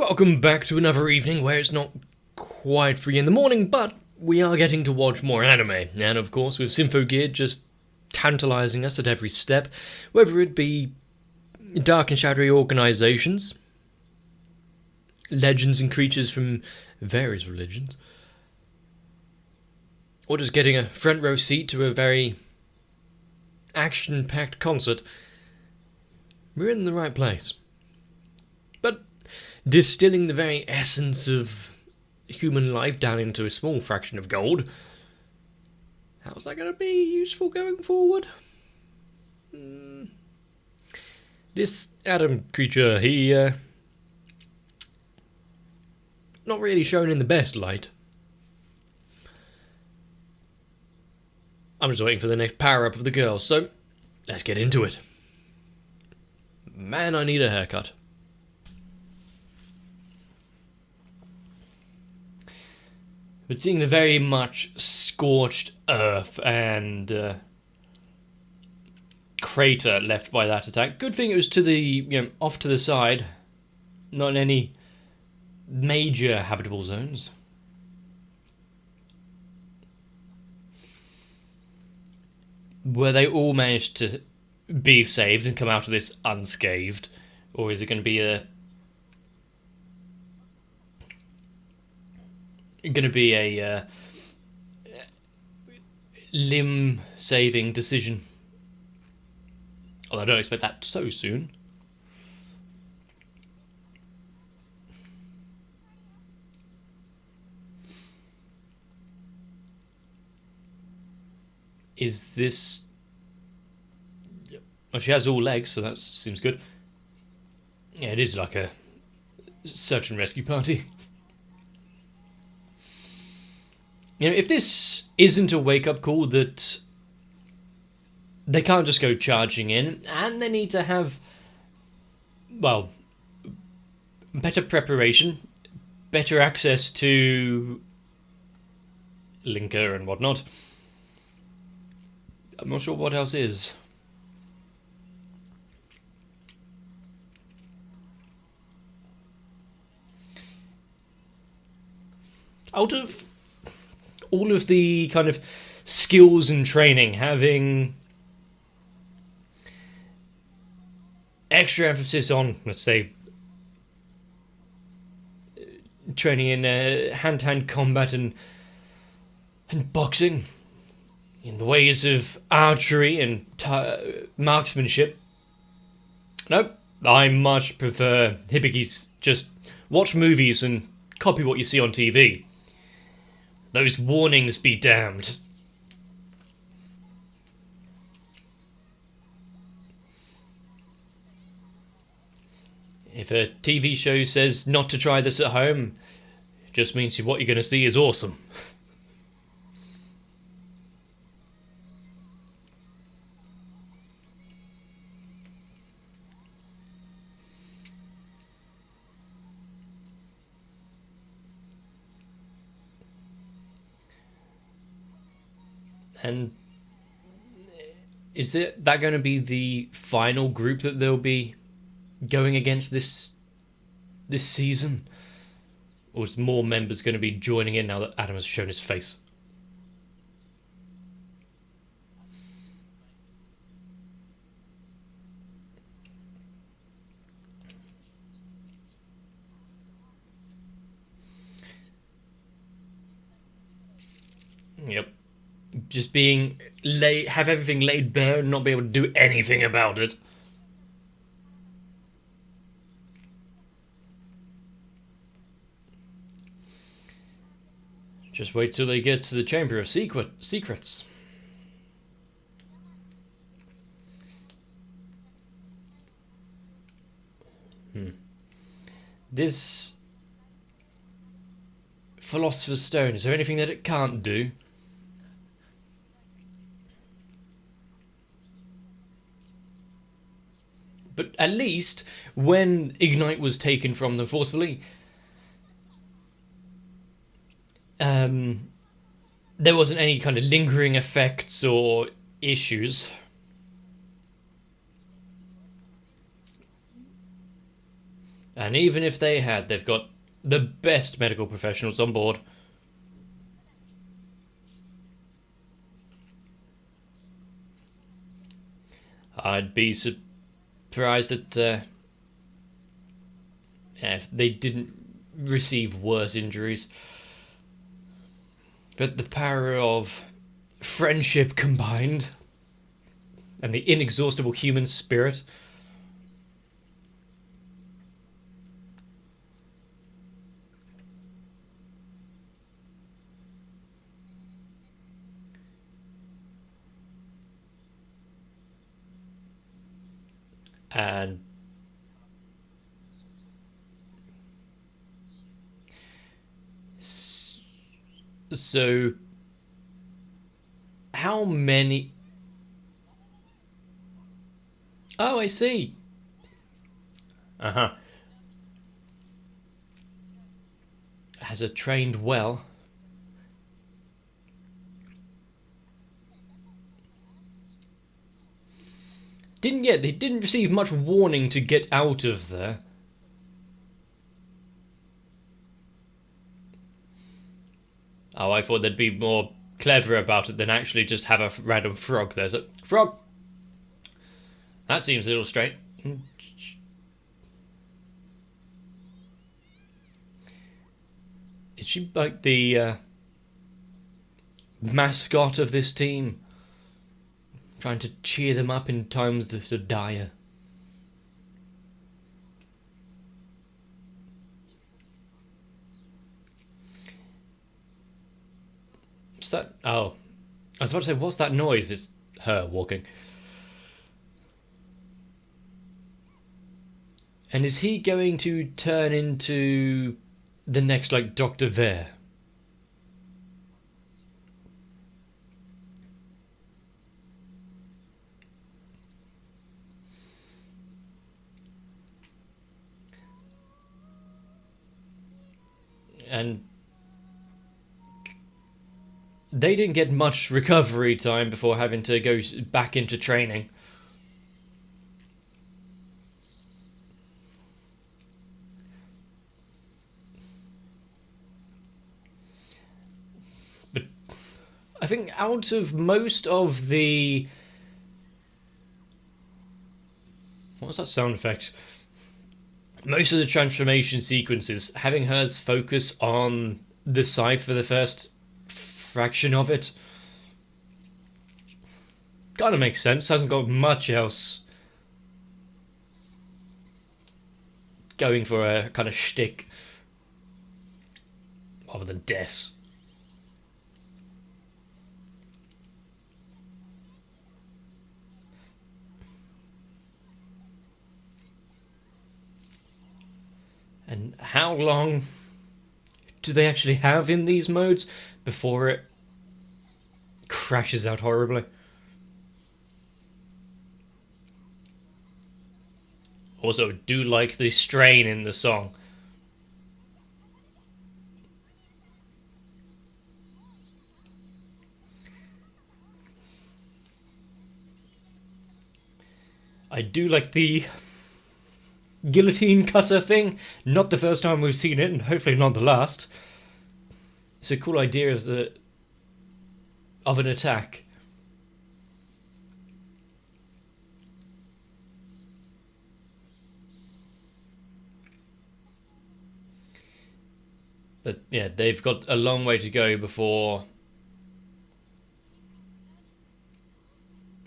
Welcome back to another evening where it's not quite 3 in the morning, but we are getting to watch more anime. And of course, with Symphogear just tantalizing us at every step, whether it be dark and shadowy organizations, legends and creatures from various religions, or just getting a front row seat to a very action-packed concert, we're in the right place. But distilling the very essence of human life down into a small fraction of gold, how's that going to be useful going forward? This Adam creature, he not really shown in the best light. I'm just waiting for the next power-up of the girl, so let's get into it. Man, I need a haircut. But seeing the very much scorched earth and crater left by that attack, good thing it was to the, off to the side, not in any major habitable zones. Were they all managed to be saved and come out of this unscathed, or is it going to be a limb-saving decision? Although I don't expect that so soon. Is this... Well, she has all legs, so that seems good. Yeah, it is like a search and rescue party. If this isn't a wake-up call that they can't just go charging in, and they need to have, well, better preparation, better access to linker and whatnot, I'm not sure what else is. Out of all of the kind of skills and training, having extra emphasis on, let's say, training in hand-to-hand combat and boxing, in the ways of archery and marksmanship. Nope, I much prefer Hibiki's just watch movies and copy what you see on TV. Those warnings be damned. If a TV show says not to try this at home, it just means what you're going to see is awesome. And is that going to be the final group that they'll be going against this season? Or is more members going to be joining in now that Adam has shown his face? Yep. Just being have everything laid bare and not be able to do anything about it. Just wait till they get to the Chamber of Secrets. This Philosopher's Stone, is there anything that it can't do? But at least, when Ignite was taken from them forcefully, there wasn't any kind of lingering effects or issues. And even if they had, they've got the best medical professionals on board. I'd be surprised that if they didn't receive worse injuries. But the power of friendship combined and the inexhaustible human spirit. And so how many... Oh, I see. Has a trained well. They didn't receive much warning to get out of there. Oh, I thought they'd be more clever about it than actually just have a random frog there. So, frog! That seems a little strange. Is she like the mascot of this team? Trying to cheer them up in times that are dire. What's that? Oh. I was about to say, what's that noise? It's her walking. And is he going to turn into the next, like, Dr. Ver? And they didn't get much recovery time before having to go back into training. But I think out of most of the... What was that sound effect? Most of the transformation sequences, having hers focus on the scythe for the first fraction of it, kind of makes sense. Hasn't got much else going for a kind of shtick other than deaths. And how long do they actually have in these modes before it crashes out horribly? Also, do like the strain in the song. I do like the guillotine cutter thing. Not the first time we've seen it, and hopefully not the last. It's a cool idea of an attack. But yeah, they've got a long way to go before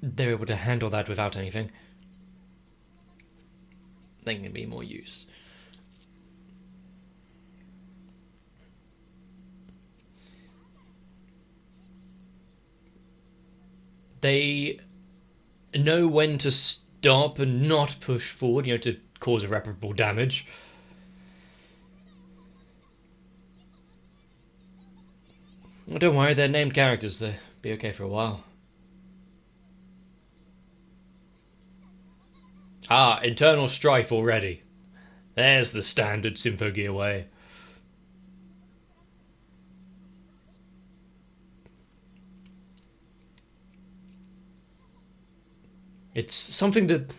they're able to handle that without anything. There can be more use. They know when to stop and not push forward, to cause irreparable damage. Well, don't worry, they're named characters. They'll be okay for a while. Ah, internal strife already. There's the standard Symphogear way. It's something that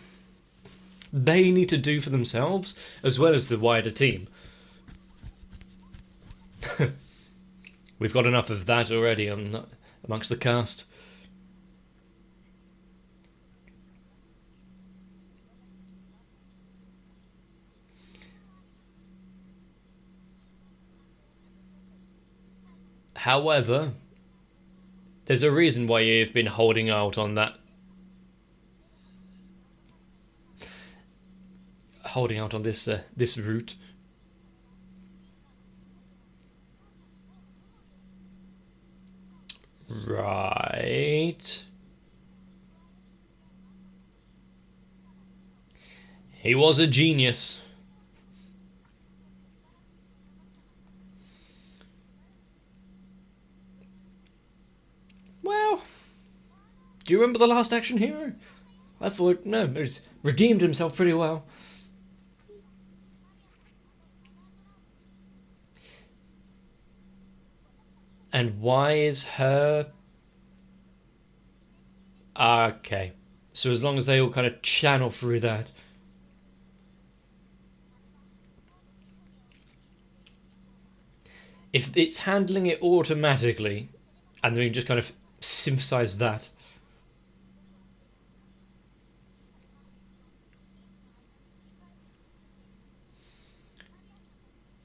they need to do for themselves, as well as the wider team. We've got enough of that already amongst the cast. However, there's a reason why you've been holding out on that. Holding out on this this route. Right. He was a genius. Well, do you remember the last action hero? I thought, no, he's redeemed himself pretty well. And why is her... Okay. So as long as they all kind of channel through that. If it's handling it automatically, and then you just kind of synthesize that.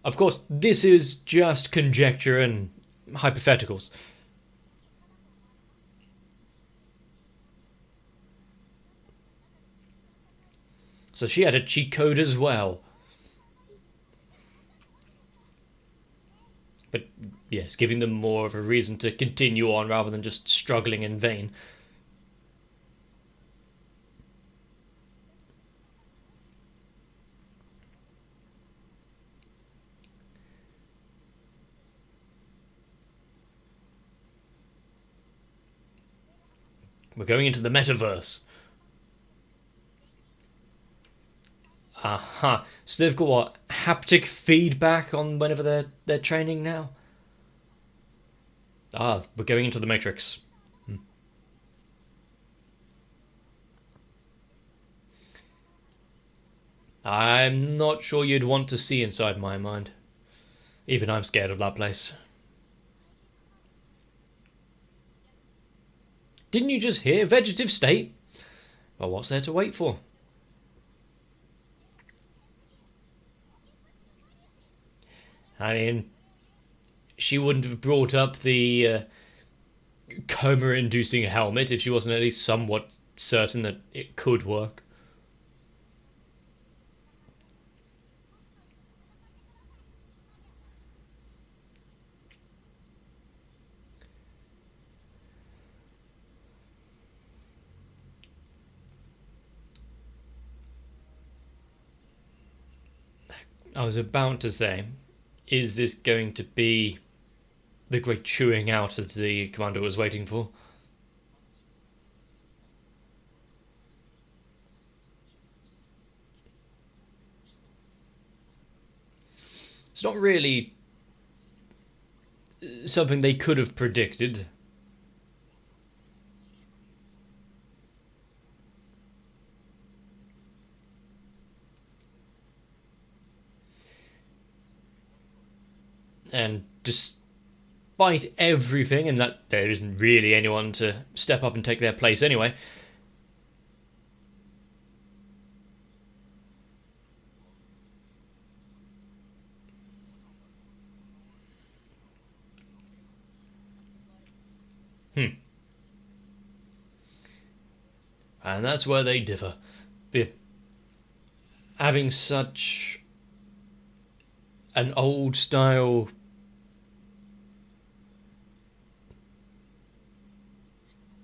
Of course, this is just conjecture and hypotheticals. So she had a cheat code as well. But yes, giving them more of a reason to continue on rather than just struggling in vain. We're going into the metaverse. Aha. So they've got what? Haptic feedback on whenever they're training now? Ah, we're going into the Matrix. I'm not sure you'd want to see inside my mind. Even I'm scared of that place. Didn't you just hear vegetative state? Well, what's there to wait for? I mean, she wouldn't have brought up the coma-inducing helmet if she wasn't at least somewhat certain that it could work. I was about to say, is this going to be the great chewing out that the commander was waiting for? It's not really something they could have predicted. And despite everything, and that there isn't really anyone to step up and take their place anyway. And that's where they differ. Having such an old style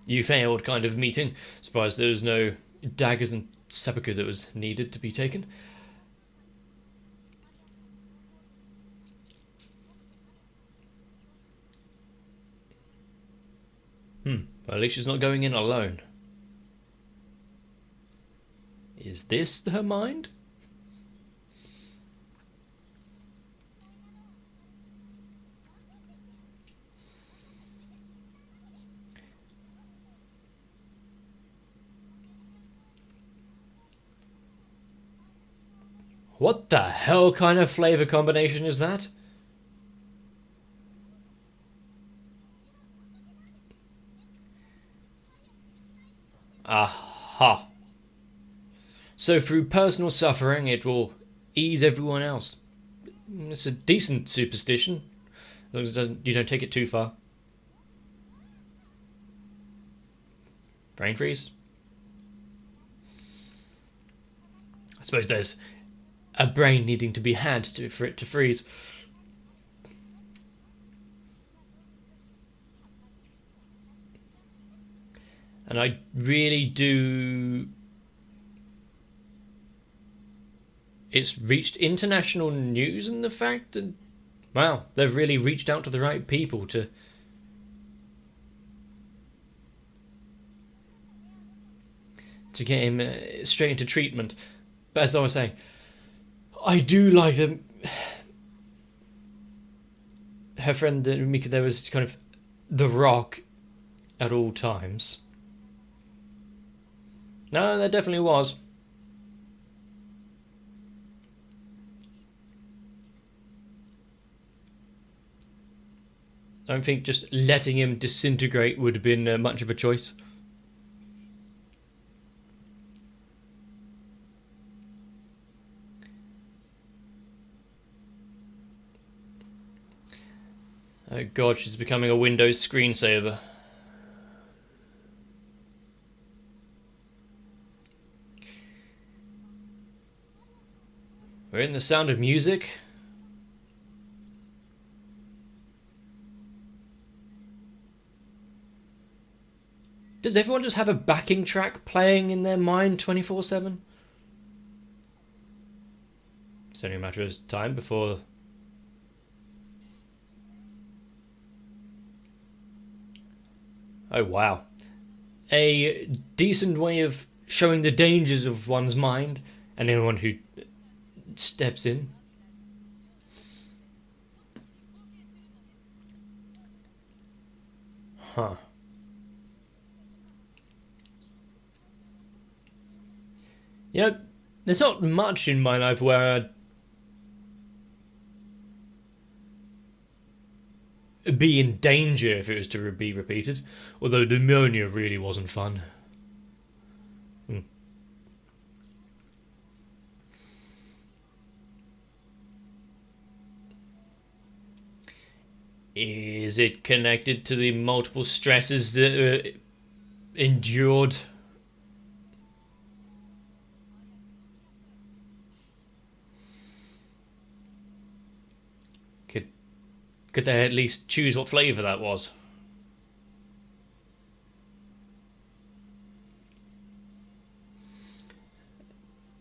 you failed kind of meeting. Surprised there was no daggers and seppuku that was needed to be taken. Well, at least she's not going in alone. Is this her mind? What the hell kind of flavor combination is that? Aha. So through personal suffering, it will ease everyone else. It's a decent superstition, as long as you don't take it too far. Brain freeze? I suppose there's a brain needing to be had for it to freeze. And I really do... It's reached international news, and the fact that, wow, they've really reached out to the right people to get him straight into treatment. But as I was saying, I do like them. Her friend Mika, there was kind of the Rock at all times. No, there definitely was. I don't think just letting him disintegrate would have been much of a choice. Oh god, she's becoming a Windows screensaver. We're in The Sound of Music. Does everyone just have a backing track playing in their mind 24/7? It's only a matter of time before... Oh wow. A decent way of showing the dangers of one's mind and anyone who steps in. Huh. You know, there's not much in my life where I'd be in danger if it was to be repeated, although pneumonia really wasn't fun. Is it connected to the multiple stresses that were endured? Could they at least choose what flavour that was?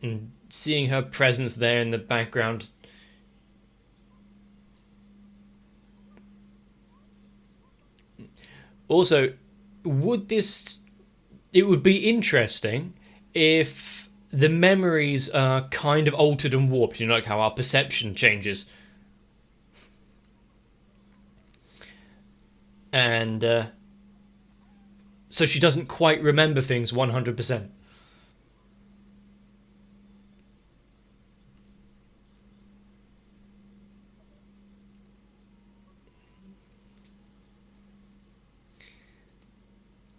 And seeing her presence there in the background. Also, it would be interesting if the memories are kind of altered and warped, you know, like how our perception changes. And so she doesn't quite remember things 100%.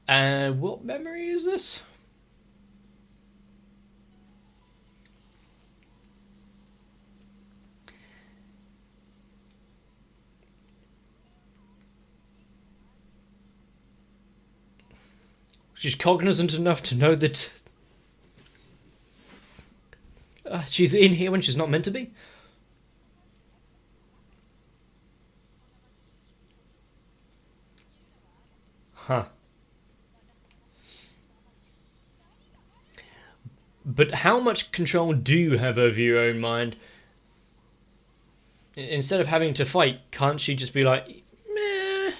And what memory is this? She's cognizant enough to know that she's in here when she's not meant to be. Huh. But how much control do you have over your own mind? Instead of having to fight, can't she just be like, meh.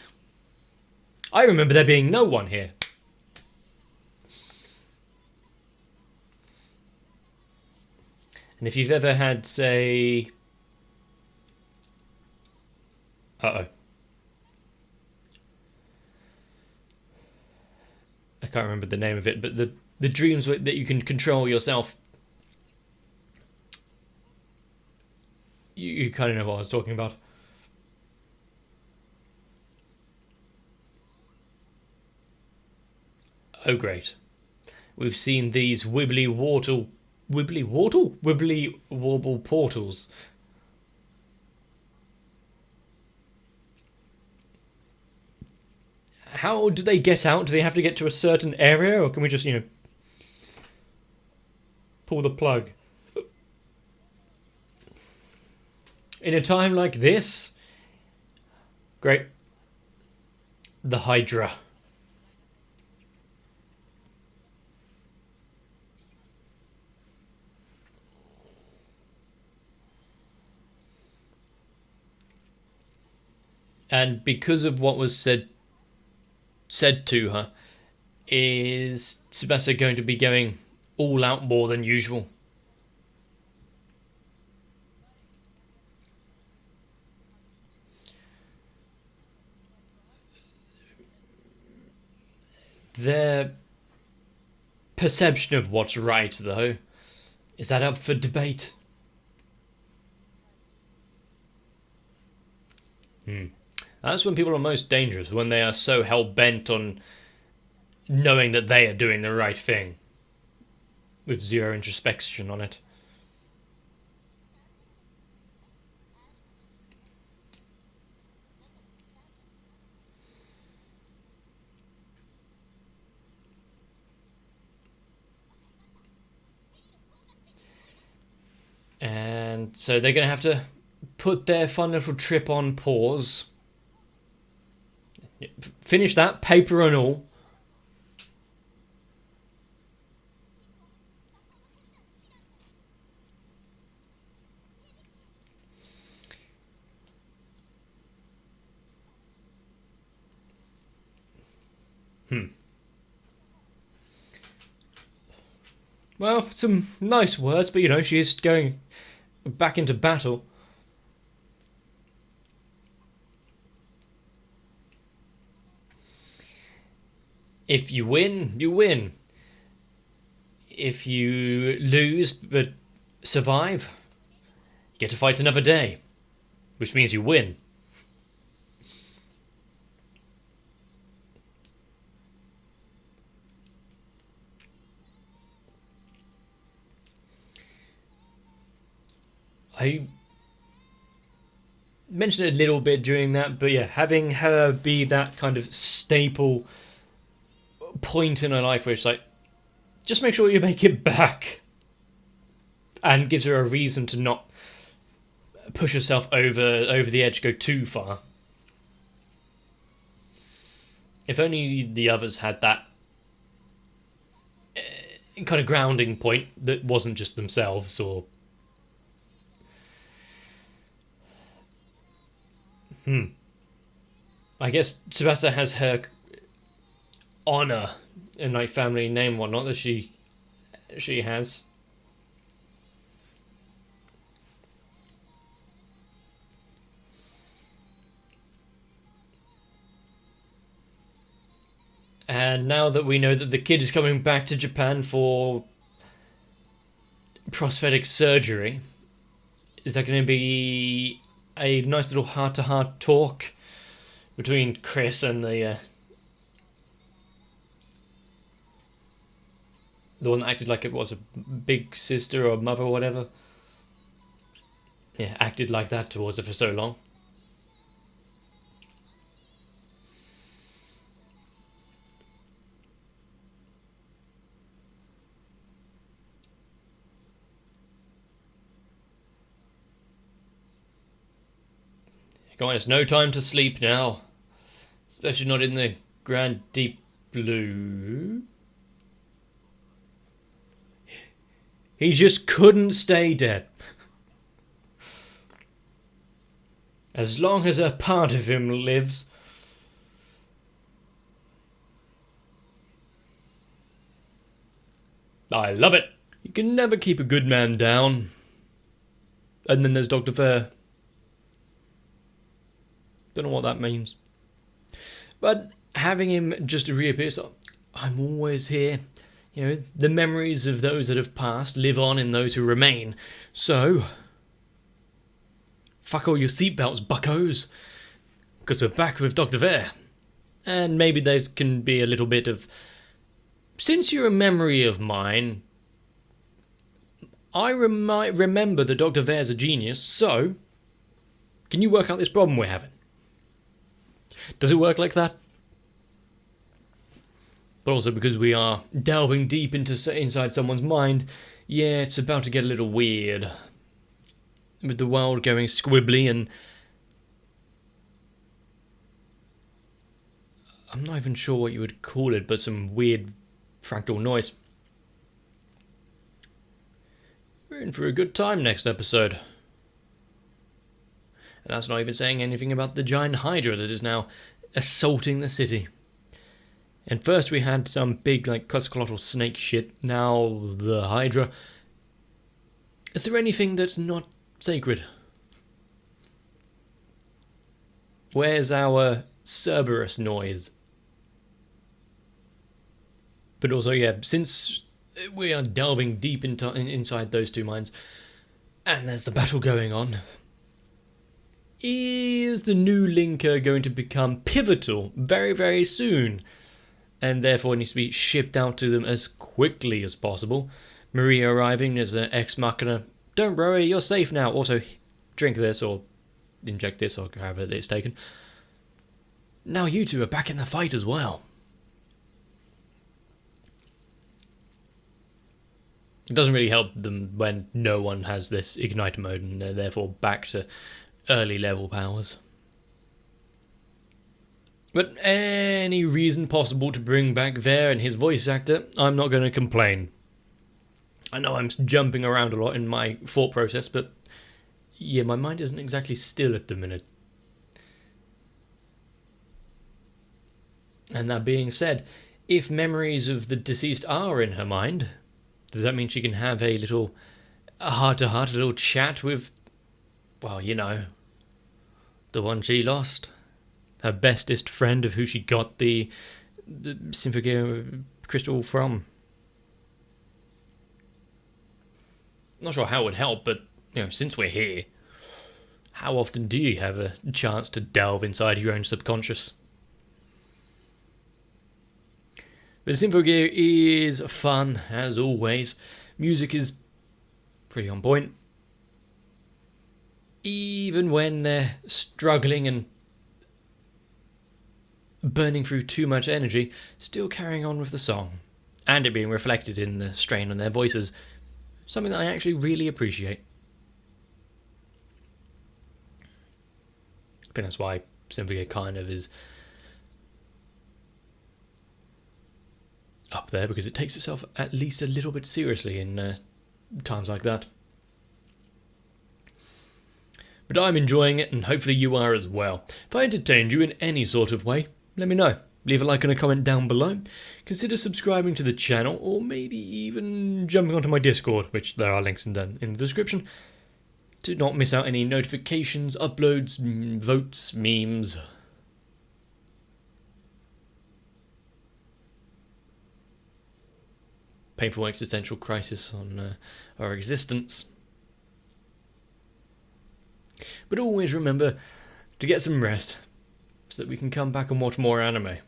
I remember there being no one here. And if you've ever had, say... Uh-oh. I can't remember the name of it, but the dreams that you can control yourself. You kind of know what I was talking about. Oh great. We've seen these wibbly wobble portals. How do they get out? Do they have to get to a certain area, or can we just, pull the plug? In a time like this? Great. The Hydra. And because of what was said to her, is Tsubasa going to be going all out more than usual? Their perception of what's right, though, is that up for debate? That's when people are most dangerous, when they are so hell-bent on knowing that they are doing the right thing, with zero introspection on it. And so they're going to have to put their fun little trip on pause. Finish that, paper and all. Well, some nice words, but she is going back into battle. If you win, you win. If you lose but survive, you get to fight another day, which means you win. I mentioned it a little bit during that, but yeah, having her be that kind of staple point in her life where it's like, just make sure you make it back, and gives her a reason to not push herself over the edge, go too far. If only the others had that kind of grounding point that wasn't just themselves, or I guess Tsubasa has her honor and like family name and whatnot that she has. And now that we know that the kid is coming back to Japan for prosthetic surgery, is that going to be a nice little heart-to-heart talk between Chris and the one that acted like it was a big sister or mother or whatever? Yeah, acted like that towards her for so long. Come on, it's no time to sleep now. Especially not in the grand deep blue. He just couldn't stay dead. As long as a part of him lives. I love it. You can never keep a good man down. And then there's Dr. Fair. Don't know what that means. But having him just reappear, so I'm always here. The memories of those that have passed live on in those who remain. So, fuck all your seatbelts, buckos, because we're back with Dr. Ver. And maybe there can be a little bit of, since you're a memory of mine, I remember that Dr. Ver's a genius, so can you work out this problem we're having? Does it work like that? But also because we are delving deep inside someone's mind, yeah, it's about to get a little weird. With the world going squibbly and I'm not even sure what you would call it, but some weird fractal noise. We're in for a good time next episode. And that's not even saying anything about the giant hydra that is now assaulting the city. And first we had some big, like, Quetzalcoatl snake shit, now the hydra. Is there anything that's not sacred? Where's our Cerberus noise? But also, yeah, since we are delving deep inside those two minds, and there's the battle going on, is the new linker going to become pivotal very, very soon? And therefore needs to be shipped out to them as quickly as possible. Maria arriving as an ex machina. Don't worry, you're safe now. Also, drink this or inject this or however it's taken. Now you two are back in the fight as well. It doesn't really help them when no one has this igniter mode and they're therefore back to early level powers. But any reason possible to bring back Ver and his voice actor, I'm not going to complain. I know I'm jumping around a lot in my thought process, but yeah, my mind isn't exactly still at the minute. And that being said, if memories of the deceased are in her mind, does that mean she can have a little heart-to-heart, a little chat with, well, you know, the one she lost? Her bestest friend of who she got the Symphogear crystal from. Not sure how it would help, but you know, since we're here, how often do you have a chance to delve inside your own subconscious? But Symphogear is fun, as always. Music is pretty on point. Even when they're struggling and burning through too much energy, still carrying on with the song. And it being reflected in the strain on their voices. Something that I actually really appreciate. I think that's why Symphogear kind of is up there, because it takes itself at least a little bit seriously in times like that. But I'm enjoying it, and hopefully you are as well. If I entertained you in any sort of way, let me know. Leave a like and a comment down below. Consider subscribing to the channel, or maybe even jumping onto my Discord, which there are links in the description, to not miss out any notifications, uploads, votes, memes. Painful existential crisis on our existence. But always remember to get some rest, so that we can come back and watch more anime.